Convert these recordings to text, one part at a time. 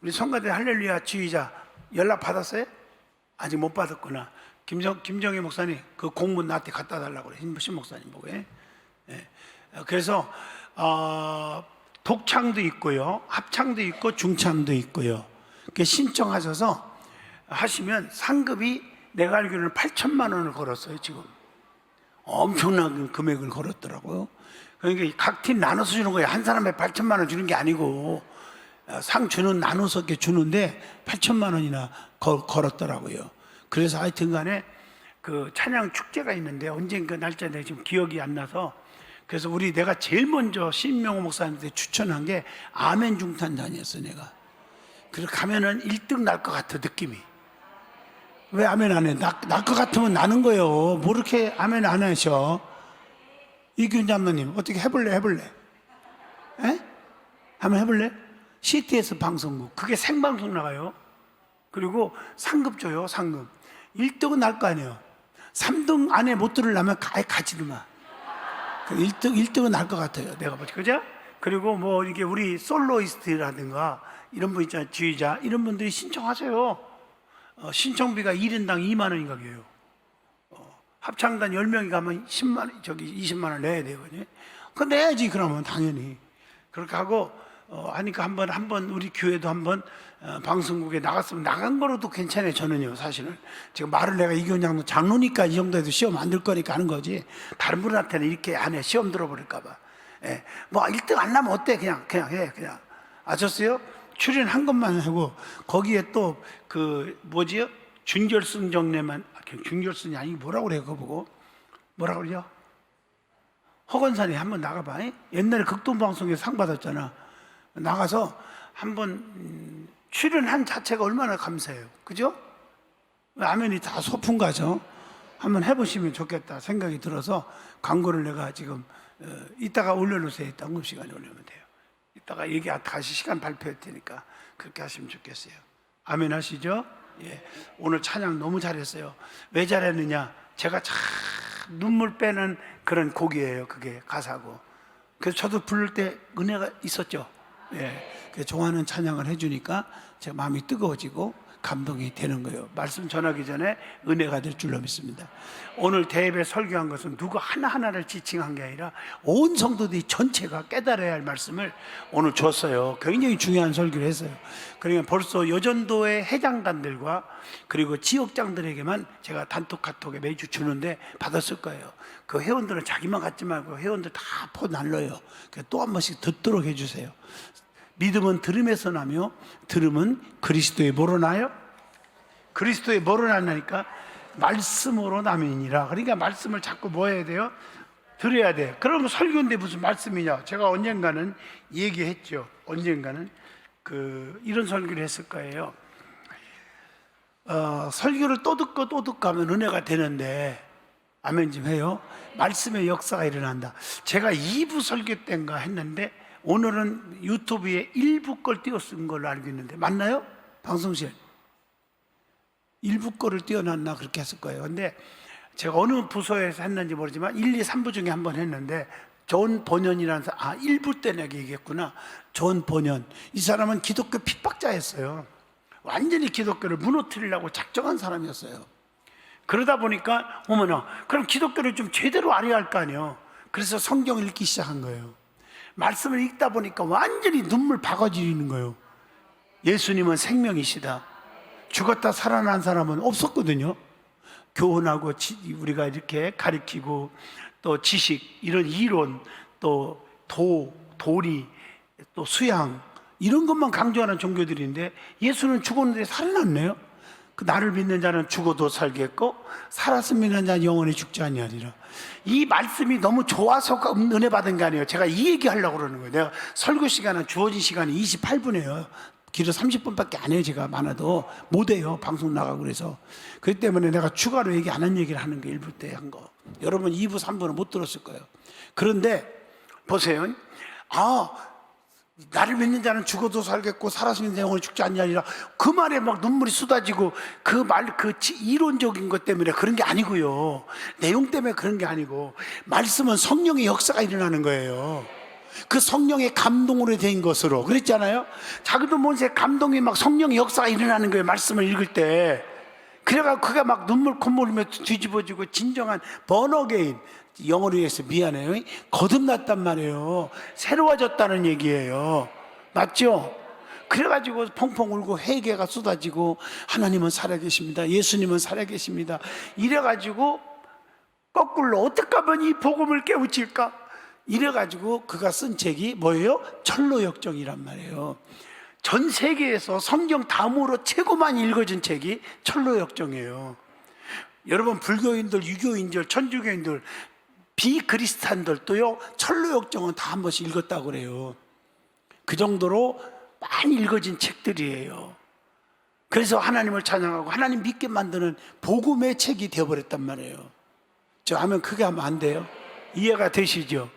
우리 성가대 할렐루야 지휘자 연락 받았어요? 아직 못 받았구나. 김정희 목사님 그 공문 나한테 갖다 달라고 그래. 신 목사님 보고. 예. 그래서 독창도 있고요, 합창도 있고 중창도 있고요. 그 신청하셔서 하시면 상급이 내가 알기로는 8천만 원을 걸었어요. 지금 엄청난 금액을 걸었더라고요. 그러니까 각 팀 나눠서 주는 거예요. 한 사람에 8천만 원 주는 게 아니고 상 주는 나눠서 이렇게 주는데 8천만 원이나 걸었더라고요. 그래서 하여튼 간에 그 찬양 축제가 있는데 언젠가 날짜 내가 지금 기억이 안 나서, 그래서 내가 제일 먼저 신명호 목사님한테 추천한 게 아멘 중탄단이었어. 내가 그래서 가면은 1등 날 것 같아. 느낌이. 왜 아멘 안 해? 날 것 같으면 나는 거예요. 뭐 이렇게 아멘 안 하셔? 이균 장로님 어떻게 해볼래? 에? 한번 해볼래? CTS 방송국 그게 생방송 나가요. 그리고 상급 줘요. 상급 1등은 날 거 아니에요. 3등 안에 못 들으려면 아예 가지도 마. 1등은 날 것 같아요. 내가 보지. 그죠? 그리고 뭐 이게 우리 솔로이스트라든가 이런 분 있잖아요. 지휘자 이런 분들이 신청하세요. 신청비가 1인당 2만 원인가 해요. 합창단 10명이 가면 10만 원, 20만 원 내야 되거든요. 그거 내야지. 그러면 당연히 그렇게 하고 하니까 한번 우리 교회도 한번 방송국에 나갔으면 나간 거로도 괜찮아요. 저는요, 사실은 지금 말을 내가 이교원 장로니까 이 정도에도 시험 안 들 거니까 하는 거지, 다른 분한테는 이렇게 안 해. 시험 들어버릴까 봐. 예. 뭐 1등 안 나면 어때? 그냥 해. 그냥 아셨어요? 출연한 것만 하고 거기에 또 그 뭐지요? 준결승 정례만, 준결승이 아니 뭐라고 그래. 그거 보고 뭐라고 그러죠? 허건산에 한번 나가봐. 옛날에 극동방송에서 상 받았잖아. 나가서 한번 출연한 자체가 얼마나 감사해요. 그죠? 아멘이 다 소풍 가죠. 한번 해보시면 좋겠다 생각이 들어서 광고를 내가 지금 이따가 올려놓으세요. 이따 응급시간에 올리면 돼요. 이따가 다시 시간 발표할 테니까 그렇게 하시면 좋겠어요. 아멘 하시죠? 예. 오늘 찬양 너무 잘했어요. 왜 잘했느냐? 제가 참 눈물 빼는 그런 곡이에요. 그게 가사고. 그래서 저도 부를 때 은혜가 있었죠. 예. 그래서 좋아하는 찬양을 해주니까 제 마음이 뜨거워지고 감동이 되는 거예요. 말씀 전하기 전에 은혜가 될 줄로 믿습니다. 오늘 대예배 설교한 것은 누구 하나하나를 지칭한 게 아니라 온 성도들이 전체가 깨달아야 할 말씀을 오늘 줬어요. 굉장히 중요한 설교를 했어요. 그러니까 벌써 여전도의 회장단들과 그리고 지역장들에게만 제가 단톡 카톡에 매주 주는데 받았을 거예요. 그 회원들은 자기만 갖지 말고 회원들 다 포 날려요. 또 한 번씩 듣도록 해주세요. 믿음은 들음에서 나며 들음은 그리스도에 뭐로 나요? 그리스도에 뭐로 나냐니까 말씀으로 나면이니라. 그러니까 말씀을 자꾸 뭐 해야 돼요? 들어야 돼. 그러면 설교인데 무슨 말씀이냐? 제가 언젠가는 얘기했죠. 언젠가는 이런 설교를 했을 거예요. 설교를 또 듣고 하면 은혜가 되는데, 아멘 좀 해요. 말씀의 역사가 일어난다. 제가 2부 설교 때인가 했는데 오늘은 유튜브에 1부 걸 띄워쓴 걸로 알고 있는데 맞나요? 방송실 1부 거를 띄워놨나 그렇게 했을 거예요. 근데 제가 어느 부서에서 했는지 모르지만 1, 2, 3부 중에 한 번 했는데 존 번연이라는 사람, 1부 때 내가 얘기했구나. 존 번연, 이 사람은 기독교 핍박자였어요. 완전히 기독교를 무너뜨리려고 작정한 사람이었어요. 그러다 보니까 어머나, 그럼 기독교를 좀 제대로 알아야 할 거 아니에요. 그래서 성경을 읽기 시작한 거예요. 말씀을 읽다 보니까 완전히 눈물 바가지리는 거예요. 예수님은 생명이시다. 죽었다 살아난 사람은 없었거든요. 교훈하고 우리가 이렇게 가르치고 또 지식, 이런 이론, 또 도리, 또 수양, 이런 것만 강조하는 종교들인데 예수는 죽었는데 살아났네요. 나를 믿는 자는 죽어도 살겠고 살았으면 믿는 자는 영원히 죽지 아니하리라. 이 말씀이 너무 좋아서 은혜 받은 게 아니에요. 제가 이 얘기 하려고 그러는 거예요. 내가 설교 시간은 주어진 시간이 28분이에요 길어 30분밖에 안 해요. 제가 많아도 못 해요. 방송 나가고 그래서. 그렇기 때문에 내가 추가로 얘기 안 한 얘기를 하는 거 1부 때 한 거. 여러분 2부 3부는 못 들었을 거예요. 그런데 보세요. 나를 믿는 자는 죽어도 살겠고 살았으면 영원히 죽지 않냐니라. 그 말에 막 눈물이 쏟아지고 그 이론적인 것 때문에 그런 게 아니고요. 내용 때문에 그런 게 아니고 말씀은 성령의 역사가 일어나는 거예요. 그 성령의 감동으로 된 것으로 그랬잖아요. 자기도 모르게 감동이 막 성령의 역사가 일어나는 거예요. 말씀을 읽을 때. 그래가 그가 막 눈물 콧물 흘리며 뒤집어지고 진정한 번어게인, 영어로 해서 미안해요, 거듭났단 말이에요. 새로워졌다는 얘기예요. 맞죠? 그래가지고 펑펑 울고 회개가 쏟아지고 하나님은 살아계십니다, 예수님은 살아계십니다, 이래가지고 거꾸로 어떻게 하면 이 복음을 깨우칠까, 이래가지고 그가 쓴 책이 뭐예요? 철로역정이란 말이에요. 전 세계에서 성경 다음으로 최고만 읽어진 책이 철로역정이에요. 여러분, 불교인들, 유교인들, 천주교인들, 비크리스탄들도요 철로역정은 다 한 번씩 읽었다고 그래요. 그 정도로 많이 읽어진 책들이에요. 그래서 하나님을 찬양하고 하나님 믿게 만드는 복음의 책이 되어버렸단 말이에요. 저 하면 크게 하면 안 돼요? 이해가 되시죠?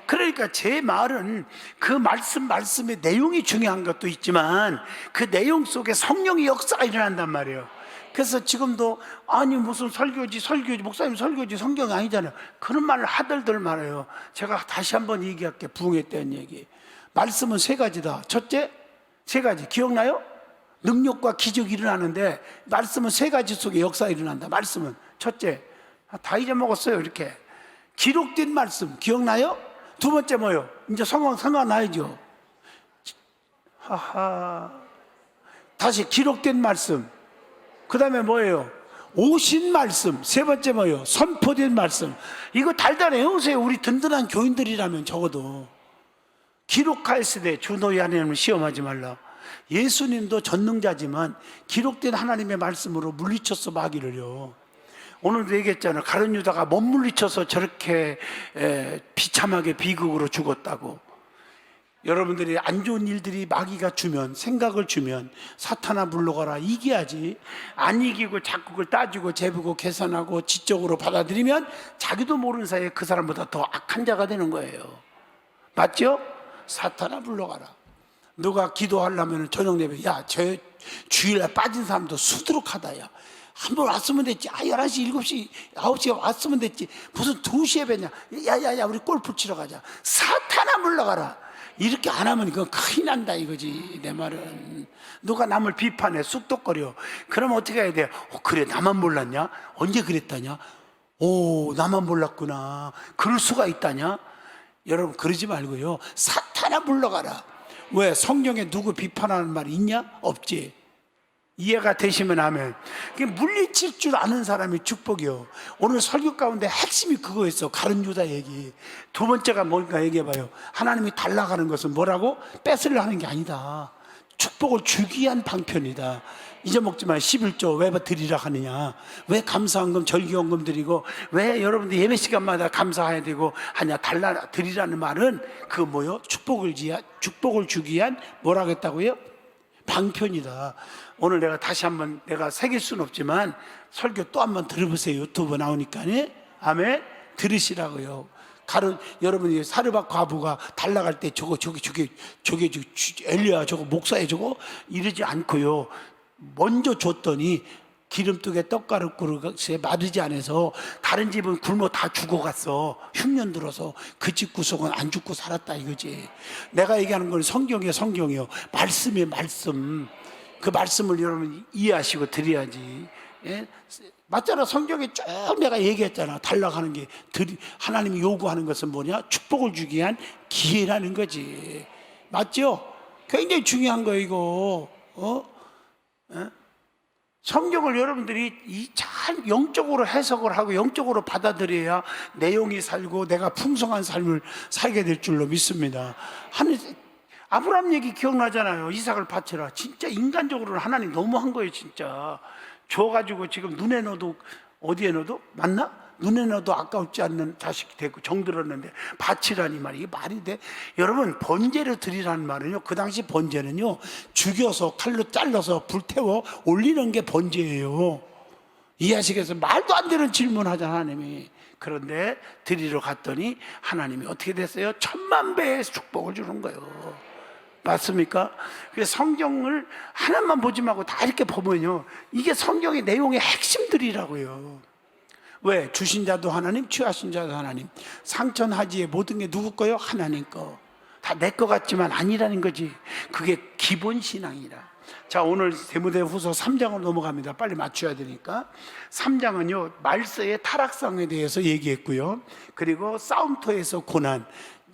그러니까 제 말은 그 말씀의 내용이 중요한 것도 있지만 그 내용 속에 성령의 역사가 일어난단 말이에요. 그래서 지금도 아니 무슨 설교지 목사님 설교지 성경이 아니잖아요, 그런 말을 하들들 말해요. 제가 다시 한번 얘기할게요. 부흥에 대한 얘기. 말씀은 세 가지다. 첫째, 세 가지 기억나요? 능력과 기적이 일어나는데 말씀은 세 가지 속에 역사가 일어난다. 말씀은 첫째, 다 잊어먹었어요. 이렇게 기록된 말씀 기억나요? 두 번째 뭐요? 이제 생각나야죠. 다시 기록된 말씀. 그 다음에 뭐예요? 오신 말씀. 세 번째 뭐예요? 선포된 말씀. 이거 달달 외우세요. 우리 든든한 교인들이라면. 적어도 기록하였으되 주 너희 하나님을 시험하지 말라. 예수님도 전능자지만 기록된 하나님의 말씀으로 물리쳤어, 마귀를요. 오늘도 얘기했잖아요. 가룟 유다가 못 물리쳐서 저렇게 비참하게 비극으로 죽었다고. 여러분들이 안 좋은 일들이 마귀가 주면, 생각을 주면 사탄아 물러가라 이겨야지. 안 이기고 자꾸 그걸 따지고 재보고 계산하고 지적으로 받아들이면 자기도 모르는 사이에 그 사람보다 더 악한 자가 되는 거예요. 맞죠? 사탄아 물러가라. 누가 기도하려면 저녁 예배, 야, 저 주일날 빠진 사람도 수두룩하다. 야, 한 번 왔으면 됐지. 11시, 7시, 9시에 왔으면 됐지. 무슨 2시에 뵀냐. 야야야, 우리 골프 치러 가자. 사탄아 물러가라. 이렇게 안 하면 그건 큰일 난다 이거지. 내 말은 누가 남을 비판해 쑥덕거려. 그럼 어떻게 해야 돼? 그래, 나만 몰랐냐? 언제 그랬다냐? 오, 나만 몰랐구나. 그럴 수가 있다냐? 여러분, 그러지 말고요, 사탄아 물러가라. 왜? 성경에 누구 비판하는 말이 있냐? 없지. 이해가 되시면 하면. 물리칠 줄 아는 사람이 축복이요. 오늘 설교 가운데 핵심이 그거였어. 가룟 유다 얘기. 두 번째가 뭔가 얘기해봐요. 하나님이 달라가는 것은 뭐라고? 뺏으려 하는 게 아니다. 축복을 주기 위한 방편이다. 잊어먹지 마. 11조 왜 드리라 하느냐? 왜 감사헌금 절기헌금 드리고 왜 여러분들 예배 시간마다 감사해야 되고 하냐? 달라 드리라는 말은 그 뭐요? 축복을 주기 위한 뭐라고 했다고요? 방편이다. 오늘 내가 다시 한번, 내가 새길 수는 없지만 설교 또 한번 들어보세요. 유튜브 나오니까. 아멘. 들으시라고요. 여러분이 사르밧 과부가 달라갈 때 저게 엘리야 저거 목사에 저거 이러지 않고요, 먼저 줬더니 기름뚝에 떡가루 그릇에 마르지 않아서 다른 집은 굶어 다 죽어갔어. 흉년 들어서 그 집 구석은 안 죽고 살았다 이거지. 내가 얘기하는 건 성경이요. 말씀이에요. 말씀. 그 말씀을 여러분 이해하시고 드려야지. 예? 맞잖아. 성경에 쭉 내가 얘기했잖아. 달라가는 게 하나님이 요구하는 것은 뭐냐? 축복을 주기 위한 기회라는 거지. 맞죠? 굉장히 중요한 거예요 이거. 예? 성경을 여러분들이 잘 영적으로 해석을 하고 영적으로 받아들여야 내용이 살고 내가 풍성한 삶을 살게 될 줄로 믿습니다. 아브라함 얘기 기억나잖아요. 이삭을 바치라. 진짜 인간적으로는 하나님 너무한 거예요. 진짜 줘가지고 지금 눈에 넣어도, 어디에 넣어도 맞나? 눈에 넣어도 아까웠지 않는 자식이 되고 정들었는데 바치라니 말이, 이게 말이 돼? 여러분, 번제를 드리라는 말은요, 그 당시 번제는요 죽여서 칼로 잘라서 불태워 올리는 게 번제예요. 이해하시겠어요? 말도 안 되는 질문 하잖아 하나님이. 그런데 드리러 갔더니 하나님이 어떻게 됐어요? 1000만배의 축복을 주는 거예요. 맞습니까? 그래서 성경을 하나만 보지 말고 다 이렇게 보면요, 이게 성경의 내용의 핵심들이라고요. 왜? 주신 자도 하나님, 취하신 자도 하나님. 상천하지의 모든 게 누구 거요? 하나님 거. 다 내 것 같지만 아니라는 거지. 그게 기본 신앙이라. 자, 오늘 디모데후서 3장으로 넘어갑니다. 빨리 맞춰야 되니까. 3장은요 말세의 타락상에 대해서 얘기했고요, 그리고 싸움터에서 고난,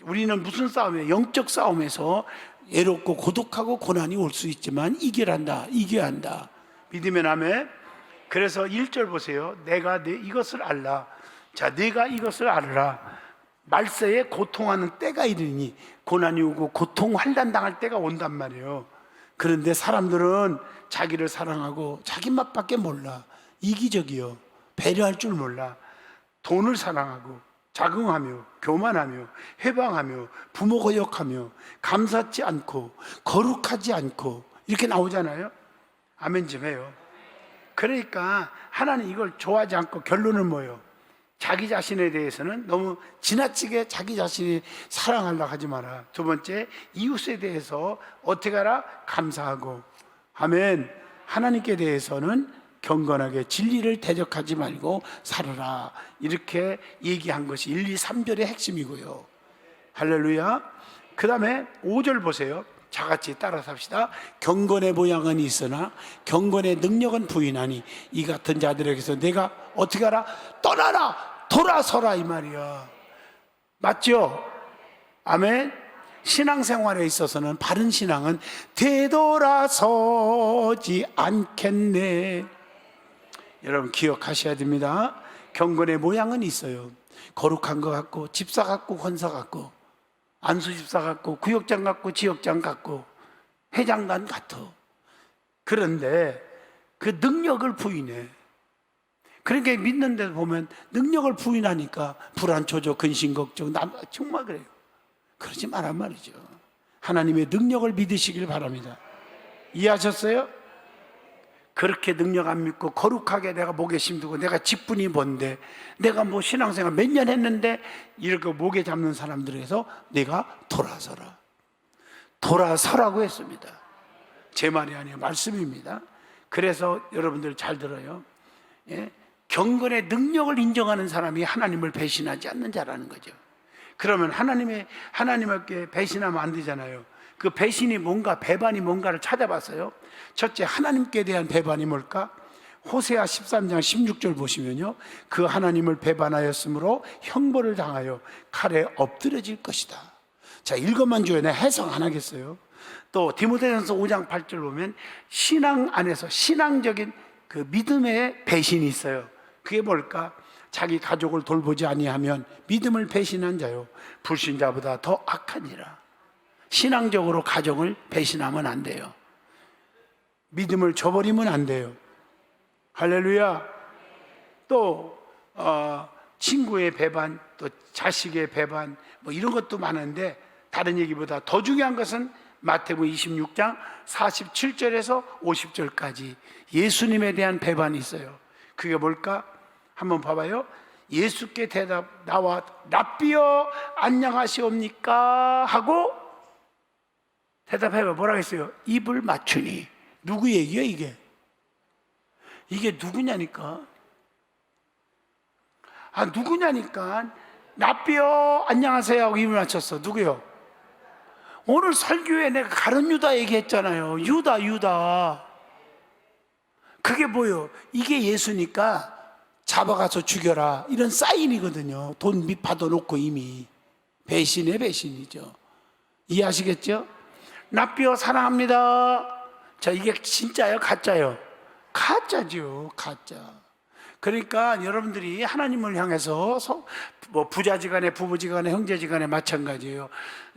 우리는 무슨 싸움이에요? 영적 싸움에서 외롭고 고독하고 고난이 올 수 있지만 이겨야 한다. 믿으면 아멘. 그래서 1절 보세요. 내가 이것을 알라. 자, 내가 이것을 알으라. 말세에 고통하는 때가 이르니, 고난이 오고 고통 환난 당할 때가 온단 말이에요. 그런데 사람들은 자기를 사랑하고 자기 맛밖에 몰라. 이기적이요, 배려할 줄 몰라. 돈을 사랑하고 자긍하며 교만하며 회방하며 부모 거역하며 감사치 않고 거룩하지 않고, 이렇게 나오잖아요. 아멘 좀 해요. 그러니까 하나는 이걸 좋아하지 않고, 결론은 뭐예요? 자기 자신에 대해서는 너무 지나치게 자기 자신이 사랑하려고 하지 마라. 두 번째, 이웃에 대해서 어떻게 하라? 감사하고. 아멘. 하나님께 대해서는 경건하게 진리를 대적하지 말고 살아라. 이렇게 얘기한 것이 1, 2, 3절의 핵심이고요. 할렐루야. 그 다음에 5절 보세요. 자같이 따라서 합시다. 경건의 모양은 있으나 경건의 능력은 부인하니 이 같은 자들에게서 내가 어떻게 하라? 떠나라, 돌아서라, 이 말이야. 맞죠? 아멘. 신앙생활에 있어서는 바른 신앙은 되돌아서지 않겠네. 여러분 기억하셔야 됩니다. 경건의 모양은 있어요. 거룩한 것 같고, 집사 같고, 권사 같고, 안수 집사 같고, 구역장 같고, 지역장 같고, 회장단 같아. 그런데 그 능력을 부인해. 그러니까 믿는 데 보면 능력을 부인하니까 불안, 초조, 근심, 걱정, 정말 그래요. 그러지 말란 말이죠. 하나님의 능력을 믿으시길 바랍니다. 이해하셨어요? 그렇게 능력 안 믿고 거룩하게 내가 목에 심두고 내가 직분이 뭔데, 내가 뭐 신앙생활 몇 년 했는데, 이렇게 목에 잡는 사람들에서 내가 돌아서라고 했습니다. 제 말이 아니에요, 말씀입니다. 그래서 여러분들 잘 들어요. 예? 경건의 능력을 인정하는 사람이 하나님을 배신하지 않는 자라는 거죠. 그러면 하나님께 배신하면 안 되잖아요. 그 배신이 뭔가, 배반이 뭔가를 찾아봤어요. 첫째, 하나님께 대한 배반이 뭘까? 호세아 13장 16절 보시면요, 그 하나님을 배반하였으므로 형벌을 당하여 칼에 엎드려질 것이다. 자, 이것만 줘요. 내가 해석 안 하겠어요. 또 디모데전서 5장 8절 보면 신앙 안에서 신앙적인 그 믿음의 배신이 있어요. 그게 뭘까? 자기 가족을 돌보지 아니하면 믿음을 배신한 자요, 불신자보다 더 악하니라. 신앙적으로 가정을 배신하면 안 돼요. 믿음을 저버리면 안 돼요. 할렐루야. 또 친구의 배반, 또 자식의 배반, 뭐 이런 것도 많은데, 다른 얘기보다 더 중요한 것은 마태복음 26장 47절에서 50절까지 예수님에 대한 배반이 있어요. 그게 뭘까? 한번 봐봐요. 예수께 나와 랍비여 안녕하시옵니까? 하고 대답해봐. 뭐라고 했어요? 입을 맞추니. 누구 얘기야 이게? 이게 누구냐니까. 누구냐니까. 랍비여 안녕하세요 하고 입을 맞췄어. 누구요? 오늘 설교에 내가 가룟 유다 얘기했잖아요. 유다. 그게 뭐예요? 이게 예수니까 잡아가서 죽여라, 이런 사인이거든요. 돈 받아놓고 이미. 배신의 배신이죠. 이해하시겠죠? 랍비여 사랑합니다. 자, 이게 진짜예요, 가짜예요? 가짜죠, 가짜. 그러니까 여러분들이 하나님을 향해서 뭐 부자지간에 부부지간에 형제지간에 마찬가지예요.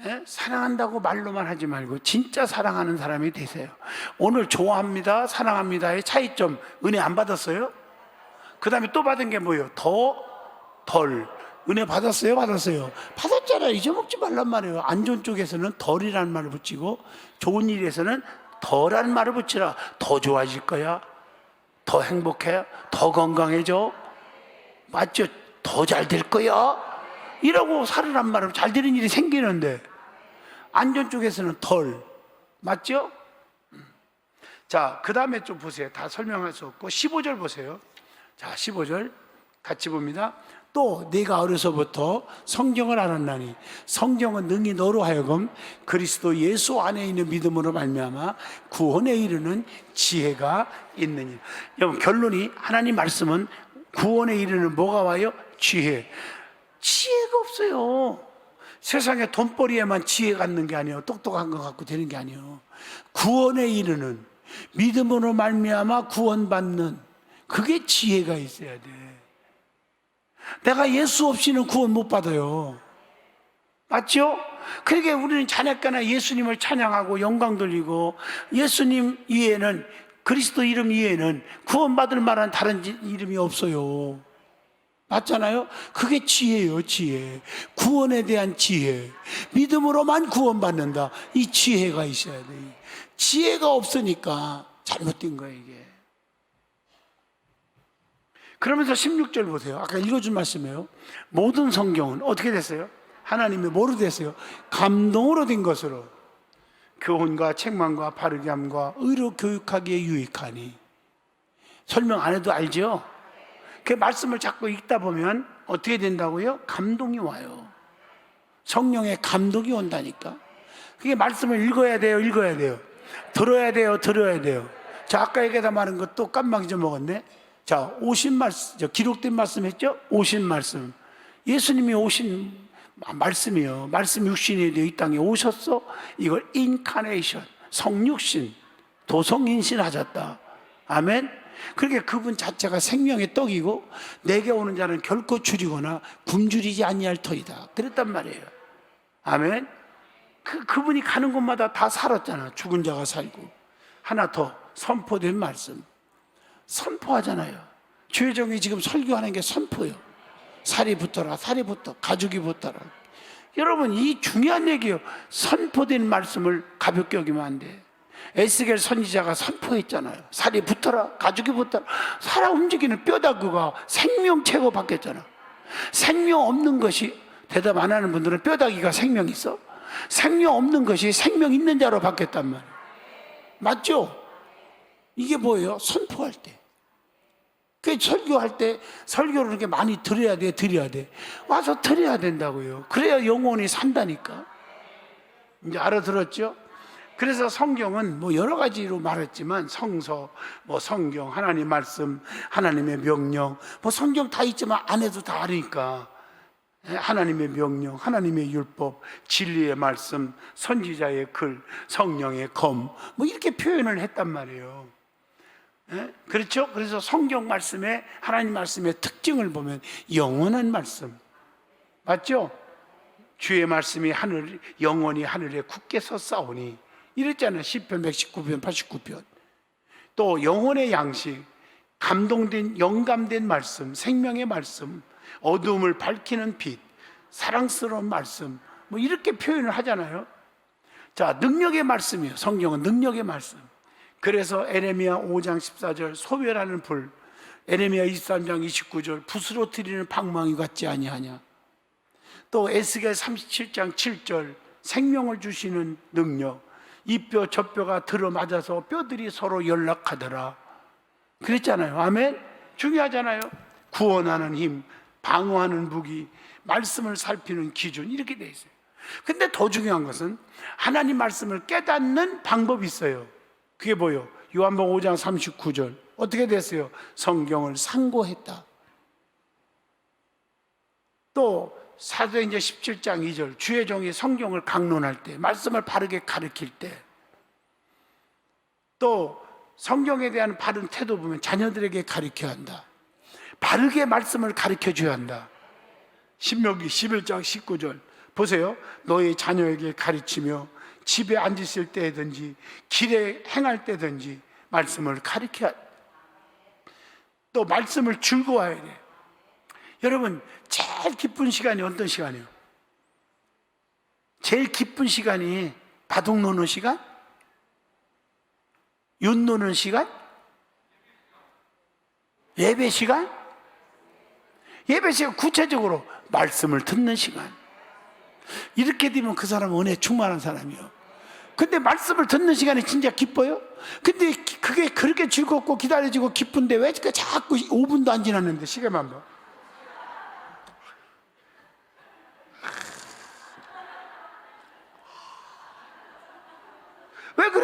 예? 사랑한다고 말로만 하지 말고 진짜 사랑하는 사람이 되세요. 오늘 좋아합니다, 사랑합니다의 차이점, 은혜 안 받았어요? 그 다음에 또 받은 게 뭐예요? 덜. 은혜 받았어요? 받았잖아요. 잊어먹지 말란 말이에요. 안 좋은 쪽에서는 덜이라는 말을 붙이고, 좋은 일에서는 더라는 말을 붙이라. 더 좋아질 거야, 더 행복해, 더 건강해져, 맞죠? 더 잘 될 거야, 이러고 살으란 말은 잘 되는 일이 생기는데, 안 좋은 쪽에서는 덜. 맞죠? 자, 그 다음에 좀 보세요. 다 설명할 수 없고 15절 보세요. 자, 15절 같이 봅니다. 또 내가 어려서부터 성경을 알았나니 성경은 능히 너로 하여금 그리스도 예수 안에 있는 믿음으로 말미암아 구원에 이르는 지혜가 있느니라. 여러분, 결론이 하나님 말씀은 구원에 이르는 뭐가 와요? 지혜가 없어요. 세상에 돈벌이에만 지혜가 있는 게 아니에요. 똑똑한 거 갖고 되는 게 아니에요. 구원에 이르는, 믿음으로 말미암아 구원받는, 그게 지혜가 있어야 돼. 내가 예수 없이는 구원 못 받아요. 맞죠? 그러니까 우리는 자녀가나 예수님을 찬양하고 영광 돌리고, 예수님 이외에는, 그리스도 이름 이외에는 구원받을 만한 다른 이름이 없어요. 맞잖아요? 그게 지혜예요, 지혜. 구원에 대한 지혜. 믿음으로만 구원받는다. 이 지혜가 있어야 돼. 지혜가 없으니까 잘못된 거예요, 이게. 그러면서 16절 보세요. 아까 읽어준 말씀이에요. 모든 성경은 어떻게 됐어요? 하나님의 뭐로 됐어요? 감동으로 된 것으로 교훈과 책망과 바르게 함과 의로 교육하기에 유익하니. 설명 안 해도 알죠? 그 말씀을 자꾸 읽다 보면 어떻게 된다고요? 감동이 와요. 성령의 감동이 온다니까. 그게 말씀을 읽어야 돼요, 읽어야 돼요. 들어야 돼요, 들어야 돼요. 자, 아까 얘기하다 말한 것도 깜빡 잊어먹었네. 자, 오신 말씀, 기록된 말씀 했죠? 오신 말씀. 예수님이 오신 말씀이요. 말씀 육신이 되어 이 땅에 오셨어. 이걸 인카네이션, 성육신, 도성인신 하셨다. 아멘. 그러니까 그분 자체가 생명의 떡이고 내게 오는 자는 결코 줄이거나 굶주리지 아니할 터이다. 그랬단 말이에요. 아멘. 그분이 가는 곳마다 다 살았잖아. 죽은 자가 살고. 하나 더 선포된 말씀. 선포하잖아요. 주혜정이 지금 설교하는 게 선포예요. 살이 붙어라, 살이 붙어, 가죽이 붙어라. 여러분, 이 중요한 얘기예요. 선포된 말씀을 가볍게 여기면 안 돼. 에스겔 선지자가 선포했잖아요. 살이 붙어라, 가죽이 붙어라. 살아 움직이는 뼈다귀가 생명체고 바뀌었잖아. 생명 없는 것이, 대답 안 하는 분들은 뼈다귀가 생명 있어? 생명 없는 것이 생명 있는 자로 바뀌었단 말이에요. 맞죠? 이게 뭐예요? 선포할 때. 그 설교할 때 설교를 이렇게 많이 들어야 돼, 들어야 돼. 와서 들어야 된다고요. 그래야 영혼이 산다니까. 이제 알아들었죠? 그래서 성경은 뭐 여러 가지로 말했지만 성서, 뭐 성경, 하나님 말씀, 하나님의 명령, 뭐 성경 다 있지만 안 해도 다 아니까. 하나님의 명령, 하나님의 율법, 진리의 말씀, 선지자의 글, 성령의 검, 뭐 이렇게 표현을 했단 말이에요. 그렇죠? 그래서 성경 말씀에, 하나님 말씀의 특징을 보면 영원한 말씀, 맞죠? 주의 말씀이 영원히 하늘에 굳게 섰사오니 이랬잖아요. 시편 119편 89편. 또 영혼의 양식, 감동된, 영감된 말씀, 생명의 말씀, 어두움을 밝히는 빛, 사랑스러운 말씀, 뭐 이렇게 표현을 하잖아요. 자, 능력의 말씀이에요. 성경은 능력의 말씀. 그래서 에레미야 5장 14절 소멸하는 불, 에레미야 23장 29절 부스러뜨리는 방망이 같지 아니하냐. 또 에스겔 37장 7절 생명을 주시는 능력, 이 뼈 저 뼈가 들어맞아서 뼈들이 서로 연락하더라. 그랬잖아요. 아멘. 중요하잖아요. 구원하는 힘, 방어하는 무기, 말씀을 살피는 기준, 이렇게 돼 있어요. 근데 더 중요한 것은 하나님 말씀을 깨닫는 방법이 있어요. 그게 뭐예요? 요한복음 5장 39절 어떻게 됐어요? 성경을 상고했다. 또 사도행전 17장 2절 주의 종이 성경을 강론할 때, 말씀을 바르게 가르칠 때, 또 성경에 대한 바른 태도 보면 자녀들에게 가르쳐야 한다. 바르게 말씀을 가르쳐줘야 한다. 신명기 11장 19절 보세요. 너희 자녀에게 가르치며 집에 앉으실 때든지 길에 행할 때든지 말씀을 가르쳐야, 또 말씀을 즐거워해야 돼. 여러분, 제일 기쁜 시간이 어떤 시간이에요? 제일 기쁜 시간이 바둑 노는 시간? 윤 노는 시간? 예배 시간? 예배 시간, 구체적으로 말씀을 듣는 시간. 이렇게 되면 그 사람은 은혜 충만한 사람이에요. 근데 말씀을 듣는 시간이 진짜 기뻐요? 근데 그게 그렇게 즐겁고 기다려지고 기쁜데 왜 자꾸 5분도 안 지났는데 시계만 봐.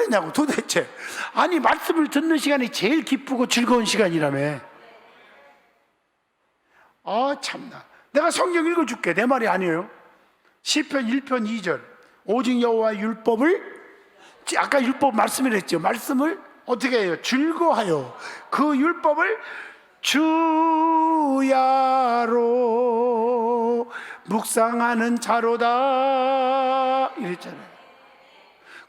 그러냐고 도대체. 아니 말씀을 듣는 시간이 제일 기쁘고 즐거운 시간이라며. 참나. 내가 성경 읽어줄게. 내 말이 아니에요. 시편 1편 2절. 오직 여호와의 율법을, 아까 율법 말씀을 했죠. 말씀을 어떻게 해요? 즐거워하여 그 율법을 주야로 묵상하는 자로다 이랬잖아요.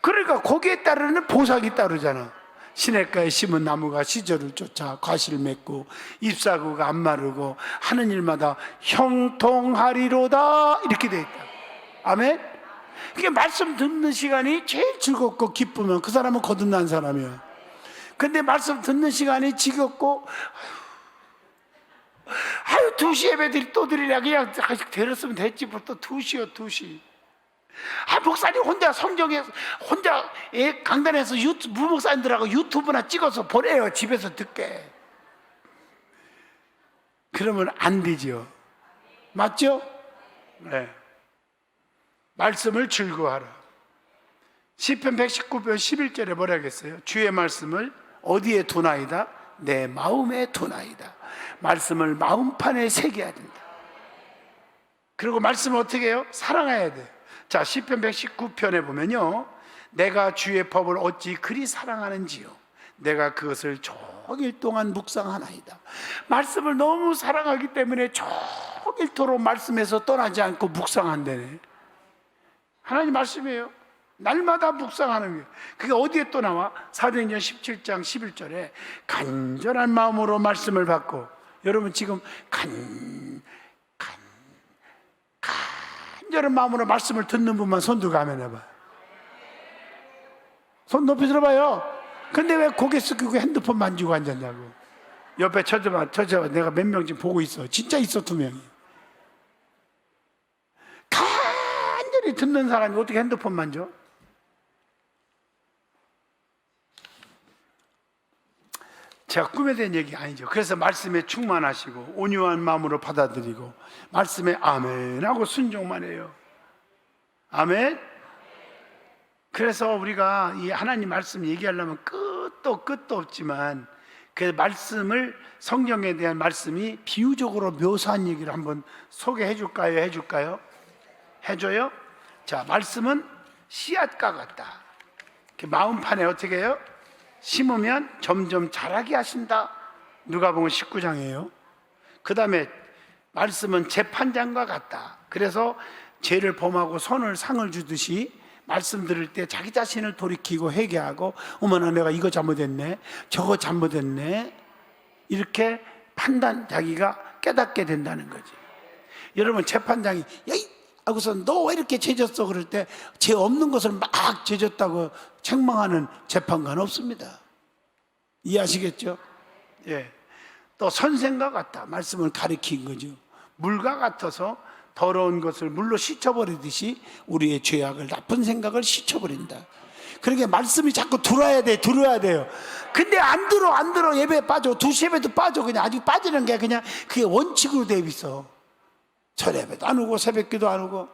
그러니까 거기에 따르는 보상이 따르잖아. 시냇가에 심은 나무가 시절을 쫓아 과실을 맺고 잎사구가 안 마르고 하는 일마다 형통하리로다 이렇게 돼 있다. 아멘. 그게 말씀 듣는 시간이 제일 즐겁고 기쁘면 그 사람은 거듭난 사람이야. 근데 말씀 듣는 시간이 지겹고 2시 예배들이 또 드리랴. 그냥 들었으면 됐지 뭐 또 2시요 2시. 목사님 혼자 성경에 혼자 강단에서 무목사님들하고 유튜브나 찍어서 보내요. 집에서 듣게. 그러면 안 되죠. 맞죠? 네. 말씀을 즐거워하라. 시편 119편 11절에 뭐라 하겠어요? 주의 말씀을 어디에 두나이다? 내 마음에 두나이다. 말씀을 마음판에 새겨야 된다. 그리고 말씀을 어떻게 해요? 사랑해야 돼. 자, 시편 119편에 보면요, 내가 주의 법을 어찌 그리 사랑하는지요. 내가 그것을 종일 동안 묵상하나이다. 말씀을 너무 사랑하기 때문에 종일토록 말씀에서 떠나지 않고 묵상한다네. 하나님 말씀이에요. 날마다 묵상하는 거예요. 그게 어디에 또 나와? 사도행전 17장 11절에 간절한 마음으로 말씀을 받고. 여러분 지금 간절한 마음으로 말씀을 듣는 분만 손 들고 아멘 해봐. 손 높이 들어봐요. 근데 왜 고개 숙이고 핸드폰 만지고 앉았냐고. 옆에 쳐져봐. 내가 몇 명 지금 보고 있어. 진짜 있어 2명이. 간절히 듣는 사람이 어떻게 핸드폰 만져? 제가 꿈에 대한 얘기 아니죠. 그래서 말씀에 충만하시고 온유한 마음으로 받아들이고 말씀에 아멘 하고 순종만 해요. 아멘. 그래서 우리가 이 하나님 말씀 얘기하려면 끝도 없지만 그 말씀을, 성경에 대한 말씀이 비유적으로 묘사한 얘기를 한번 소개해 줄까요? 해줄까요? 해줘요? 자, 말씀은 씨앗과 같다. 마음판에 어떻게 해요? 심으면 점점 자라게 하신다. 누가복음 19장이에요. 그 다음에 말씀은 재판장과 같다. 그래서 죄를 범하고 손을 상을 주듯이 말씀 들을 때 자기 자신을 돌이키고 회개하고, 어머나 내가 이거 잘못했네, 저거 잘못했네, 이렇게 자기가 깨닫게 된다는 거지. 여러분, 재판장이 야이 하고서 너 왜 이렇게 죄졌어 그럴 때 죄 없는 것을 막 죄졌다고 책망하는 재판관 없습니다. 이해하시겠죠? 예. 또 선생과 같다. 말씀을 가리킨 거죠. 물과 같아서 더러운 것을 물로 씻어버리듯이 우리의 죄악을, 나쁜 생각을 씻어버린다. 그러니까 말씀이 자꾸 들어야 돼요. 근데 안 들어. 예배에 빠져. 2시 예배도 빠져. 그냥 아직 빠지는 게 그냥 그게 원칙으로 돼 있어. 철예배도 안 오고 새벽기도 안 오고.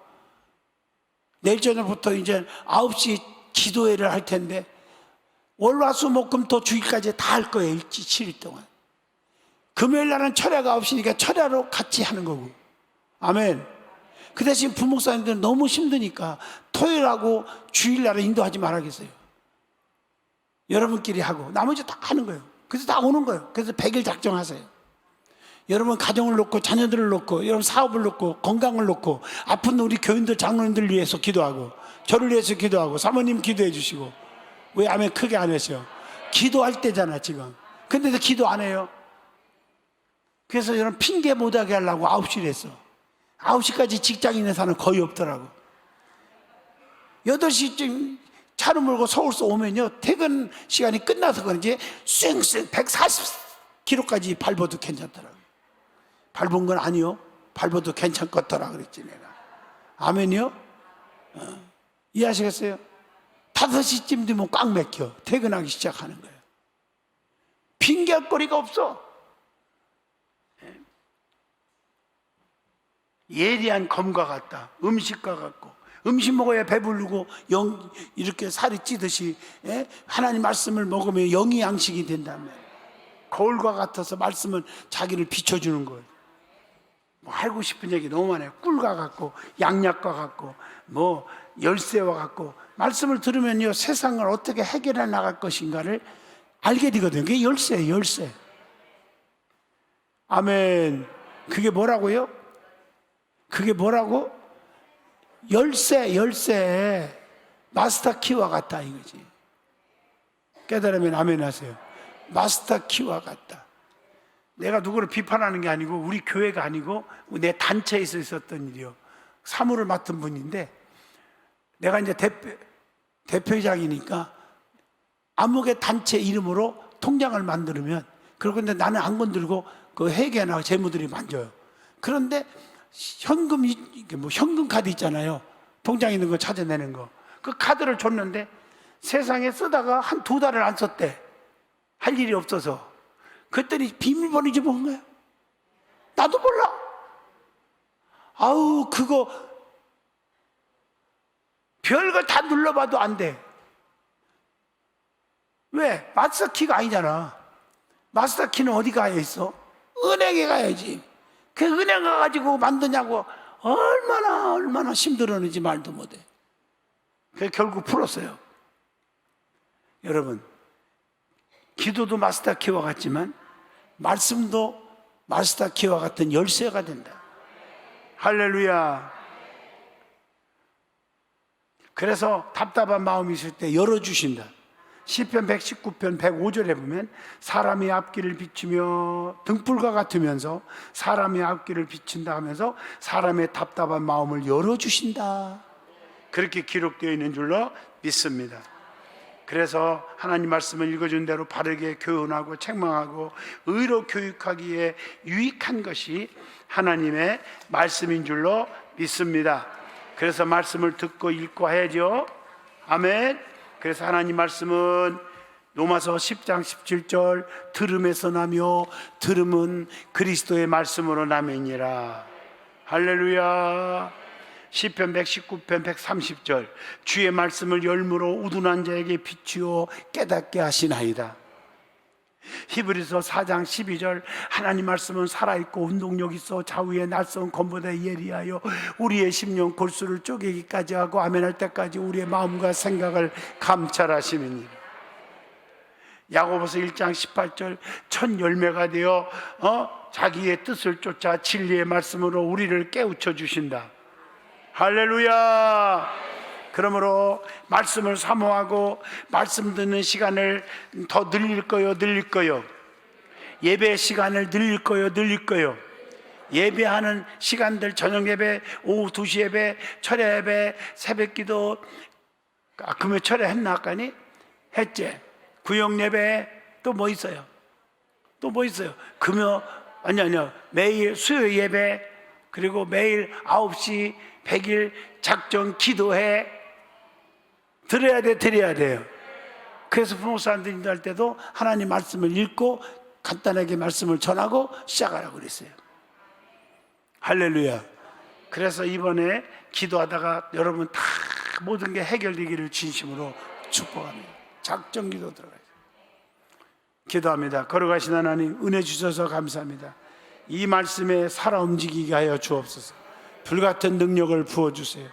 내일 저녁부터 이제 9시 기도회를 할 텐데 월화수목금토 주일까지 다 할 거예요. 7일 동안. 금요일 날은 철야가 없으니까 철야로 같이 하는 거고. 아멘. 그 대신 부목사님들은 너무 힘드니까 토요일하고 주일날은 인도하지 말아야겠어요. 여러분끼리 하고 나머지 다 하는 거예요. 그래서 다 오는 거예요. 그래서 100일 작정하세요. 여러분 가정을 놓고 자녀들을 놓고 여러분 사업을 놓고 건강을 놓고 아픈 우리 교인들 장로님들 위해서 기도하고 저를 위해서 기도하고 사모님 기도해 주시고. 왜 아멘 크게 안 하셔? 기도할 때잖아 지금. 근데도 기도 안 해요. 그래서 여러분 핑계 못하게 하려고 9시를 했어. 9시까지 직장 있는 사람은 거의 없더라고. 8시쯤 차를 몰고 서울서 오면요 퇴근 시간이 끝나서 그런지 쌩쌩 140km까지 밟아도 괜찮더라고. 밟은 건 아니요. 밟아도 괜찮겠더라 그랬지 내가. 아멘이요? 이해하시겠어요? 5시쯤 되면 꽉 막혀. 퇴근하기 시작하는 거예요. 핑계거리가 없어. 예리한 검과 같다. 음식과 같고 음식 먹어야 배부르고 이렇게 살이 찌듯이, 예? 하나님 말씀을 먹으면 영이 양식이 된다면, 거울과 같아서 말씀은 자기를 비춰주는 거예요. 뭐 알고 싶은 얘기 너무 많아요. 꿀과 같고 양약과 같고 뭐 열쇠와 같고, 말씀을 들으면요 세상을 어떻게 해결해 나갈 것인가를 알게 되거든요. 그게 열쇠예요, 열쇠. 아멘. 그게 뭐라고요? 그게 뭐라고? 열쇠, 열쇠. 마스터 키와 같다 이거지. 깨달으면 아멘 하세요. 마스터 키와 같다. 내가 누구를 비판하는 게 아니고, 우리 교회가 아니고 내 단체에서 있었던 일이요. 사무를 맡은 분인데, 내가 이제 대표장이니까 암흑의 단체 이름으로 통장을 만들면, 그런데 나는 안 건들고 그 회계나 재무들이 만져요. 그런데 현금이, 뭐 현금 카드 있잖아요. 통장에 있는 거 찾아내는 거. 그 카드를 줬는데 세상에 쓰다가 한 2달을 안 썼대. 할 일이 없어서. 그랬더니 비밀번호 잊어먹은 거야. 나도 몰라. 아우, 그거 별걸 다 눌러봐도 안 돼. 왜? 마스터키가 아니잖아. 마스터키는 어디 가야 있어? 은행에 가야지. 그 은행 가가지고 만드냐고 얼마나 힘들었는지 말도 못해. 그래서 결국 풀었어요. 여러분, 기도도 마스터키와 같지만 말씀도 마스터키와 같은 열쇠가 된다. 할렐루야. 그래서 답답한 마음이 있을 때 열어주신다. 시편 119편 105절에 보면, 사람의 앞길을 비추며 등불과 같으면서 사람의 앞길을 비춘다 하면서 사람의 답답한 마음을 열어주신다, 그렇게 기록되어 있는 줄로 믿습니다. 그래서 하나님 말씀을 읽어준 대로 바르게 교훈하고 책망하고 의로 교육하기에 유익한 것이 하나님의 말씀인 줄로 믿습니다. 그래서 말씀을 듣고 읽고 해야죠. 아멘. 그래서 하나님 말씀은 로마서 10장 17절, 들음에서 나며 들음은 그리스도의 말씀으로 나매니라. 할렐루야. 시편 119편 130절, 주의 말씀을 열무로 우둔한 자에게 비추어 깨닫게 하시나이다. 히브리서 4장 12절, 하나님 말씀은 살아있고 운동력 있어 좌우의 날선 검보다 예리하여 우리의 심령 골수를 쪼개기까지 하고 아멘할 때까지 우리의 마음과 생각을 감찰하시느니라. 야고보서 1장 18절, 첫 열매가 되어 자기의 뜻을 쫓아 진리의 말씀으로 우리를 깨우쳐 주신다. 할렐루야. 그러므로 말씀을 사모하고 말씀 듣는 시간을 더 늘릴 거요? 예배 시간을 늘릴 거요? 예배하는 시간들, 저녁 예배, 오후 2시 예배, 철야 예배, 새벽 기도, 금요 철야 했나 아까니? 했지. 구역 예배, 또 뭐 있어요? 금요, 아니요. 매일 수요 예배, 그리고 매일 9시 100일 작정 기도해. 드려야 돼요. 그래서 부목사님들 할 때도 하나님 말씀을 읽고 간단하게 말씀을 전하고 시작하라고 그랬어요. 할렐루야. 그래서 이번에 기도하다가 여러분 다 모든 게 해결되기를 진심으로 축복합니다. 작정 기도 들어가요. 기도합니다. 걸어가신 하나님, 은혜 주셔서 감사합니다. 이 말씀에 살아 움직이게 하여 주옵소서. 불같은 능력을 부어주세요.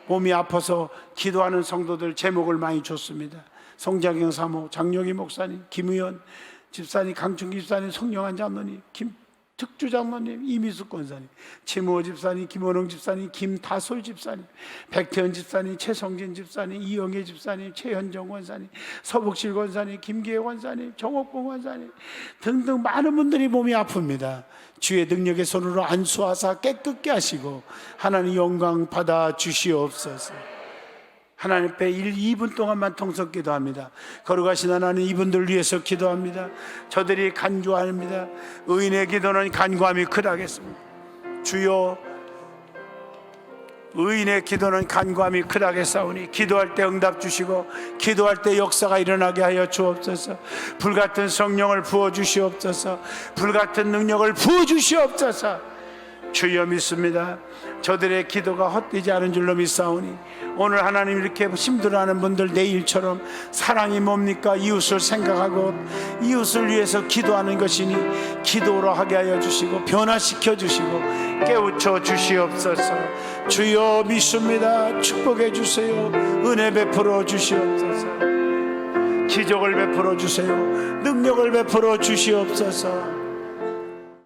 몸이 아파서 기도하는 성도들 제목을 많이 줬습니다. 송자경 사모, 장영희 목사님, 김의원 집사님, 강춘기 집사님, 송영환 장로님, 김특주 장로님, 이미숙 권사님, 최무호 집사님, 김원웅 집사님, 김다솔 집사님, 백태현 집사님, 최성진 집사님, 이영애 집사님, 최현정 권사님, 서복실 권사님, 김기혜 권사님, 정옥봉 권사님 등등 많은 분들이 몸이 아픕니다. 주의 능력의 손으로 안수하사 깨끗게 하시고 하나님 영광 받아 주시옵소서. 하나님 앞에 2분 동안만 통성 기도합니다. 걸어가신 하나님, 이분들 위해서 기도합니다. 저들이 간구합니다. 의인의 기도는 간구함이 크다겠습니다. 주여, 의인의 기도는 간구함이 크다겠사오니 기도할 때 응답 주시고 기도할 때 역사가 일어나게 하여 주옵소서. 불같은 성령을 부어주시옵소서. 불같은 능력을 부어주시옵소서. 주여 믿습니다. 저들의 기도가 헛되지 않은 줄로 믿사오니 오늘 하나님 이렇게 힘들어하는 분들 내일처럼 사랑이 뭡니까? 이웃을 생각하고 이웃을 위해서 기도하는 것이니 기도로 하게 하여 주시고 변화시켜 주시고 깨우쳐 주시옵소서. 주여 믿습니다. 축복해 주세요. 은혜 베풀어 주시옵소서. 기적을 베풀어 주세요. 능력을 베풀어 주시옵소서.